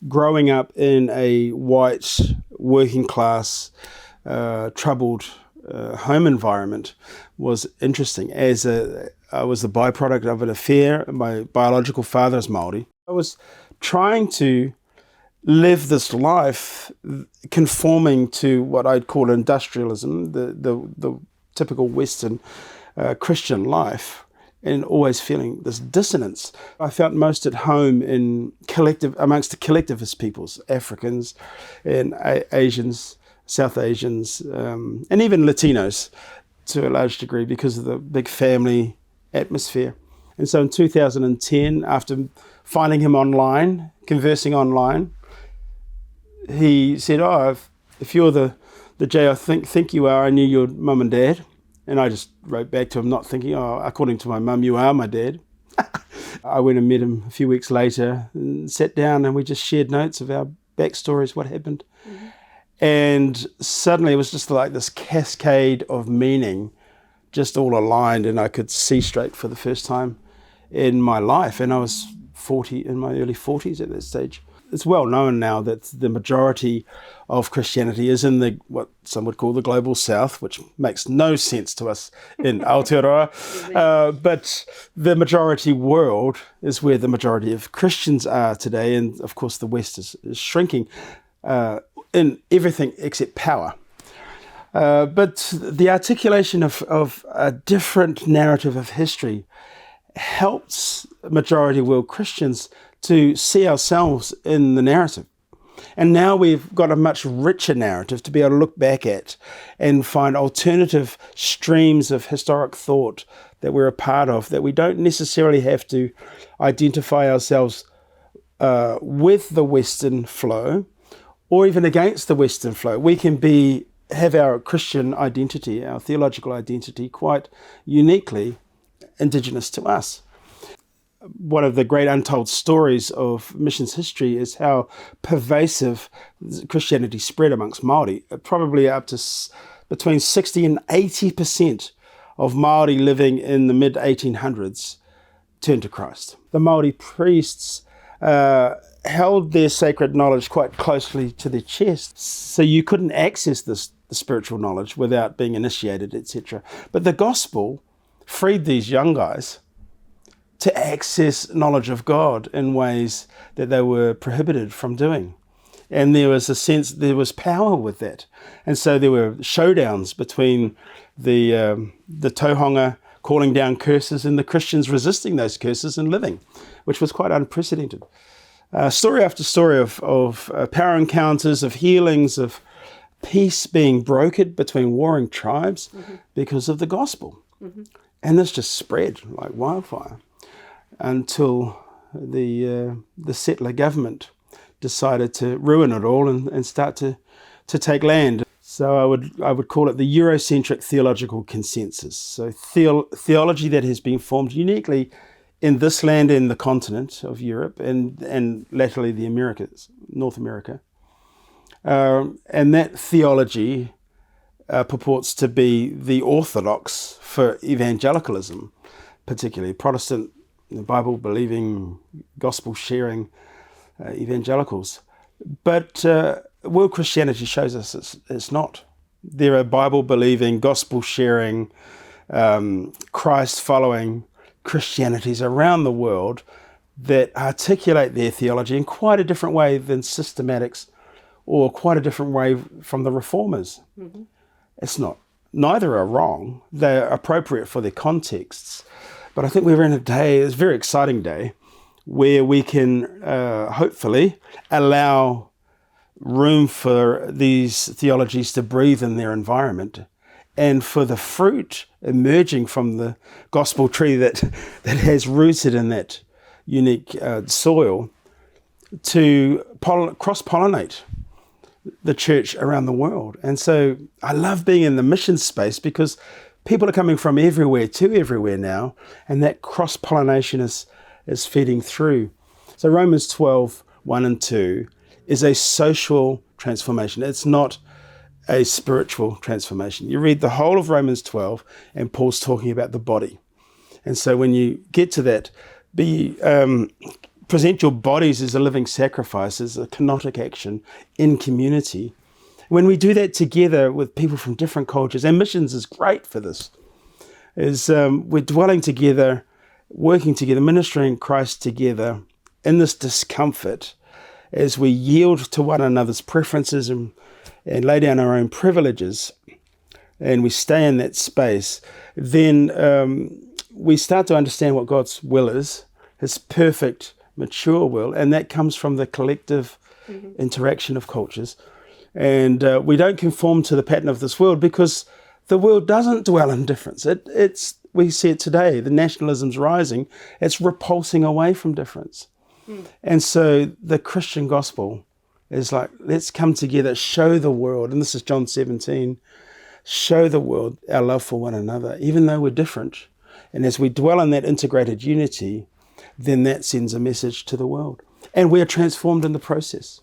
growing up in a white, working class, troubled home environment was interesting. I was the byproduct of an affair. My biological father is Māori. I was trying to live this life conforming to what I'd call industrialism, the typical Western Christian life, and always feeling this dissonance. I felt most at home amongst the collectivist peoples, Africans and Asians, South Asians, and even Latinos to a large degree because of the big family atmosphere. And so in 2010, after finding him online, conversing online, he said, if you're the Jay I think you are, I knew your mum and dad. And I just wrote back to him, not thinking, according to my mum, you are my dad. I went and met him a few weeks later and sat down and we just shared notes of our backstories, what happened. Mm-hmm. And suddenly it was just like this cascade of meaning just all aligned, and I could see straight for the first time in my life. And I was in my early 40s at that stage. It's well known now that the majority of Christianity is in what some would call the global south, which makes no sense to us in Aotearoa. But the majority world is where the majority of Christians are today. And of course, the West is shrinking in everything except power. But the articulation of a different narrative of history helps majority world Christians to see ourselves in the narrative. And now we've got a much richer narrative to be able to look back at and find alternative streams of historic thought that we're a part of, that we don't necessarily have to identify ourselves with the Western flow or even against the Western flow. We can have our Christian identity, our theological identity, quite uniquely Indigenous to us. One of the great untold stories of missions history is how pervasive Christianity spread amongst Māori. Probably up to between 60 and 80% of Māori living in the mid-1800s turned to Christ. The Māori priests held their sacred knowledge quite closely to their chests, so you couldn't access the spiritual knowledge without being initiated, etc. But the gospel freed these young guys to access knowledge of God in ways that they were prohibited from doing. And there was there was power with that. And so there were showdowns between the Tauhanga calling down curses and the Christians resisting those curses and living, which was quite unprecedented. Story after story of power encounters, of healings, of peace being brokered between warring tribes because of the gospel. Mm-hmm. And this just spread like wildfire until the settler government decided to ruin it all and start to take land. So I would call it the Eurocentric theological consensus. So theology that has been formed uniquely in this land and the continent of Europe and latterly the Americas, North America. And that theology purports to be the orthodox for evangelicalism, particularly Protestant, Bible-believing, gospel-sharing evangelicals. But world Christianity shows us it's not. There are Bible-believing, gospel-sharing, Christ-following Christianities around the world that articulate their theology in quite a different way than systematics or quite a different way from the reformers. Mm-hmm. It's not. Neither are wrong. They're appropriate for their contexts. But I think we're in it's a very exciting day, where we can hopefully allow room for these theologies to breathe in their environment and for the fruit emerging from the gospel tree that has rooted in that unique soil to cross-pollinate the church around the world. And so I love being in the mission space because people are coming from everywhere to everywhere now, and that cross-pollination is feeding through. So Romans 12, 1 and 2 is a social transformation. It's not a spiritual transformation. You read the whole of Romans 12 and Paul's talking about the body. And so when you get to that, be present your bodies as a living sacrifice, as a kenotic action in community. When we do that together with people from different cultures, and missions is great for this, is we're dwelling together, working together, ministering Christ together in this discomfort as we yield to one another's preferences and lay down our own privileges, and we stay in that space, then we start to understand what God's will is, his perfect, mature will, and that comes from the collective interaction of cultures. And we don't conform to the pattern of this world, because the world doesn't dwell in difference. We see it today. The nationalism's rising. It's repulsing away from difference. And so the Christian gospel is like, let's come together, show the world, and this is John 17, show the world our love for one another, even though we're different. And as we dwell in that integrated unity, then that sends a message to the world. And we are transformed in the process.